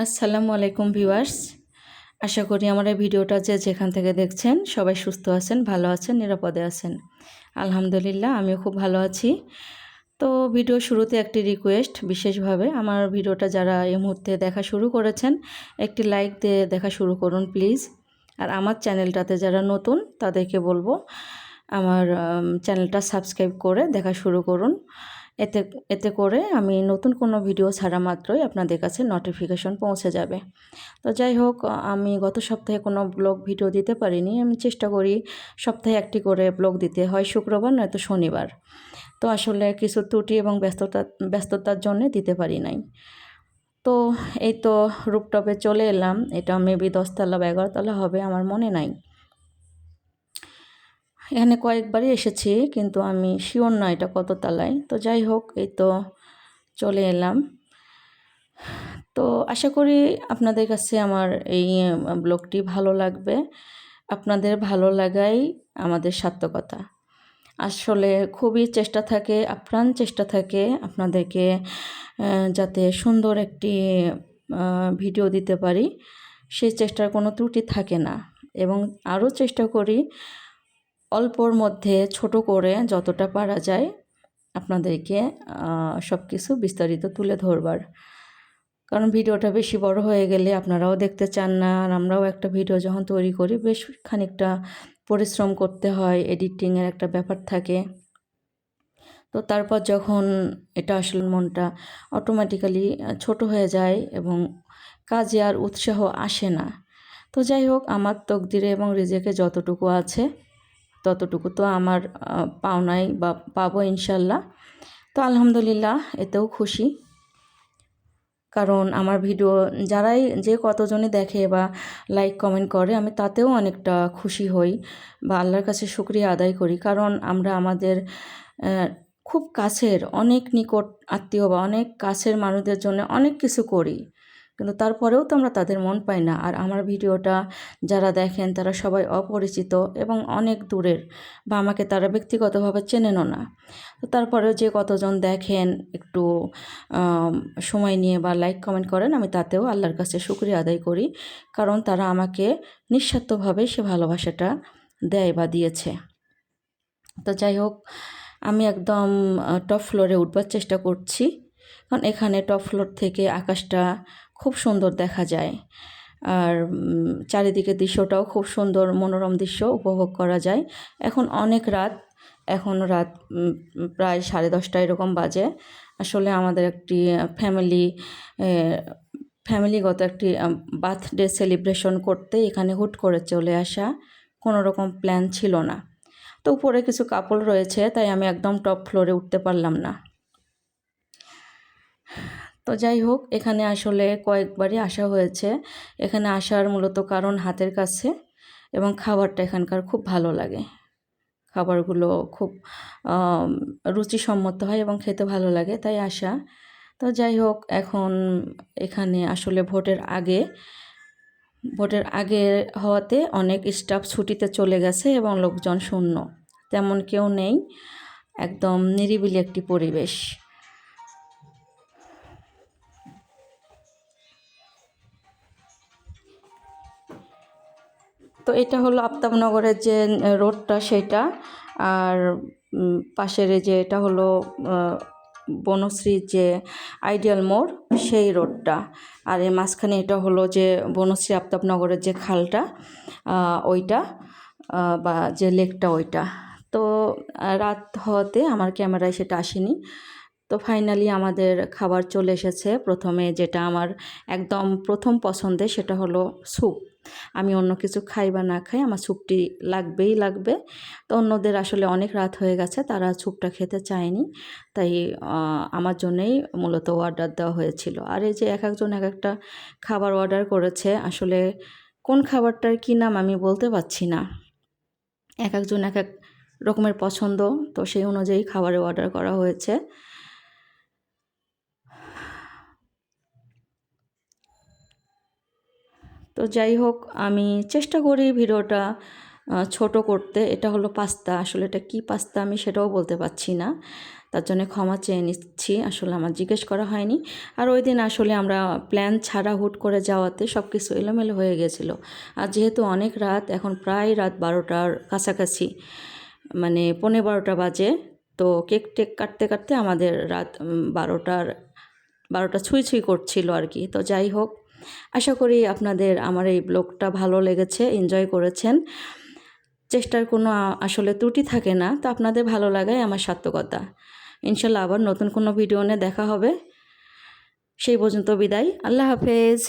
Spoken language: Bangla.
আসসালামু আলাইকুম ভিউয়ার্স। আশা করি আমার এই ভিডিওটা যে যেখান থেকে দেখছেন সবাই সুস্থ আছেন, ভালো আছেন, নিরাপদে আছেন। আলহামদুলিল্লাহ আমিও খুব ভালো আছি। তো ভিডিও শুরুতে একটি রিকোয়েস্ট, বিশেষভাবে আমার ভিডিওটা যারা এই মুহূর্তে দেখা শুরু করেছেন একটি লাইক দিয়ে দেখা শুরু করুন প্লিজ। আর আমার চ্যানেলটাতে যারা নতুন তাদেরকে বলবো আমার চ্যানেলটা সাবস্ক্রাইব করে দেখা শুরু করুন। এতে এতে করে আমি নতুন কোনো ভিডিও ছাড়া মাত্রই আপনাদের কাছে নোটিফিকেশন পৌঁছে যাবে। তো যাই হোক, আমি গত সপ্তাহে কোনো ব্লগ ভিডিও দিতে পারিনি। আমি চেষ্টা করি সপ্তাহে একটি করে ব্লগ দিতে, হয় শুক্রবার নয়তো শনিবার। তো আসলে কিছু ত্রুটি এবং ব্যস্ততার জন্যে দিতে পারি নাই। তো এই তো রুপটপে চলে এলাম। এটা মেবি 10তলা বা 11তলা হবে, আমার মনে নাই। এখানে কয়েকবারই এসেছি কিন্তু আমি শিওর না এটা কত তলায়। তো যাই হোক, এই তো চলে এলাম। তো আশা করি আপনাদের কাছে আমার এই ব্লগটি ভালো লাগবে। আপনাদের ভালো লাগাই আমাদের সার্থকতা। আসলে খুবই চেষ্টা থাকে, আপ্রাণ চেষ্টা থাকে আপনাদেরকে যাতে সুন্দর একটি ভিডিও দিতে পারি, সেই চেষ্টার কোনো ত্রুটি থাকে না। এবং আরও চেষ্টা করি অল্পর মধ্যে ছোট করে যতটা পারা যায় আপনাদেরকে সব কিছু বিস্তারিত তুলে ধরবার। কারণ ভিডিওটা বেশি বড় হয়ে গেলে আপনারাও দেখতে চান না, আর আমরাও একটা ভিডিও যখন তৈরি করি বেশ খানিকটা পরিশ্রম করতে হয়, এডিটিংয়ের একটা ব্যাপার থাকে। তো তারপর যখন এটা আসলে মনটা অটোমেটিক্যালি ছোট হয়ে যায় এবং কাজে আর উৎসাহ আসে না। তো যাই হোক, আমার তকদিরে এবং রিজেকে যতটুকু আছে ততটুকু তো আমার পাওনাই বা পাবো ইনশাল্লাহ। তো আলহামদুলিল্লাহ এতেও খুশি, কারণ আমার ভিডিও যারাই যে কতজনে দেখে বা লাইক কমেন্ট করে আমি তাতেও অনেকটা খুশি হই বা আল্লাহর কাছে শুকরিয়া আদায় করি। কারণ আমরা আমাদের খুব কাছের অনেক নিকট আত্মীয় বা অনেক কাছের মানুষদের জন্য অনেক কিছু করি, কিন্তু তারপরেও তো আমরা তাদের মন পাই না। আর আমার ভিডিওটা যারা দেখেন তারা সবাই অপরিচিত এবং অনেক দূরের, বা আমাকে তারা ব্যক্তিগতভাবে চেনেনও না। তো তারপরেও যে কতজন দেখেন, একটু সময় নিয়ে বা লাইক কমেন্ট করেন, আমি তাতেও আল্লাহর কাছে শুকরিয়া আদায় করি। কারণ তারা আমাকে নিঃস্বার্থভাবে সে ভালোবাসাটা দেয় বা দিয়েছে। তো যাই হোক, আমি একদম টপ ফ্লোরে উঠবার চেষ্টা করছি, কারণ এখানে টপ ফ্লোর থেকে আকাশটা খুব সুন্দর দেখা যায়। আর চারিদিকে দৃশ্যটাও খুব সুন্দর, মনোরম দৃশ্য উপভোগ করা যায়। এখন অনেক রাত, এখন রাত প্রায় 10:30 এরকম বাজে। আসলে আমাদের একটি ফ্যামিলিগত একটি বার্থডে সেলিব্রেশন করতে এখানে হুট করে চলে আসা, কোনো রকম প্ল্যান ছিল না। তো উপরে কিছু কাপড় রয়েছে, তাই আমি একদম টপ ফ্লোরে উঠতে পারলাম না। তো যাই হোক, এখানে আসলে কয়েকবারই আসা হয়েছে। এখানে আসার মূলত কারণ হাতের কাছে, এবং খাবারটা এখানকার খুব ভালো লাগে। খাবারগুলো খুব রুচিসম্মত হয় এবং খেতে ভালো লাগে, তাই আসা। তো যাই হোক, এখন এখানে আসলে ভোটের আগে হওয়াতে অনেক স্টাফ ছুটিতে চলে গেছে এবং লোকজন শূন্য, তেমন কেউ নেই, একদম নিরিবিলি একটি পরিবেশ। তো এটা হলো আফতাবনগরের যে রোডটা সেটা, আর পাশের যে এটা হলো বনশ্রীর যে আইডিয়াল মোড় সেই রোডটা। আর এর মাঝখানে এটা হলো যে বনশ্রী আফতাবনগরের যে খালটা, ওইটা বা যে লেকটা ওইটা। তো রাত হওয়াতে আমার ক্যামেরায় সেটা আসেনি। তো ফাইনালি আমাদের খাবার চলে এসেছে। প্রথমে যেটা আমার একদম প্রথম পছন্দের সেটা হলো স্যুপ। আমি অন্য কিছু খাই বা না খাই, আমার স্যুপটি লাগবেই লাগবে। তো অন্যদের আসলে অনেক রাত হয়ে গেছে, তারা স্যুপটা খেতে চায়নি, তাই আমার জন্যেই মূলত অর্ডার দেওয়া হয়েছিল। আর এই যে এক একজন এক একটা খাবার অর্ডার করেছে, আসলে কোন খাবারটার কী নাম আমি বলতে পারছি না। এক একজন এক এক রকমের পছন্দ, তো সেই অনুযায়ী খাবারের অর্ডার করা হয়েছে। তো যাই হোক, আমি চেষ্টা করি ভিডিওটা ছোট করতে। এটা হলো পাস্তা, আসলে এটা কি পাস্তা আমি সেটাও বলতে পারছি না, তার জন্য ক্ষমা চেয়ে নিচ্ছি, আসলে আমার জিজ্ঞেস করা হয়নি। আর ওই দিন আসলে আমরা প্ল্যান ছাড়া হুট করে যাওয়াতে সব কিছু এলোমেলো হয়ে গেছিলো। আর যেহেতু অনেক রাত, এখন প্রায় রাত 12টার কাছাকাছি, মানে 11:15 বাজে, তো কেক টেক কাটতে কাটতে আমাদের রাত 12টা ছুঁই ছুঁই করছিল আর কি। তো যাই হোক, আশা করি আপনাদের আমার এই ব্লগটা ভালো লেগেছে, এনজয় করেছেন। চেষ্টার কোনো আসলে ত্রুটি থাকে না, তো আপনাদের ভালো লাগাই আমার সার্থকতা। ইনশাল্লাহ আবার নতুন কোনো ভিডিও নিয়ে দেখা হবে। সেই পর্যন্ত বিদায়, আল্লাহ হাফেজ।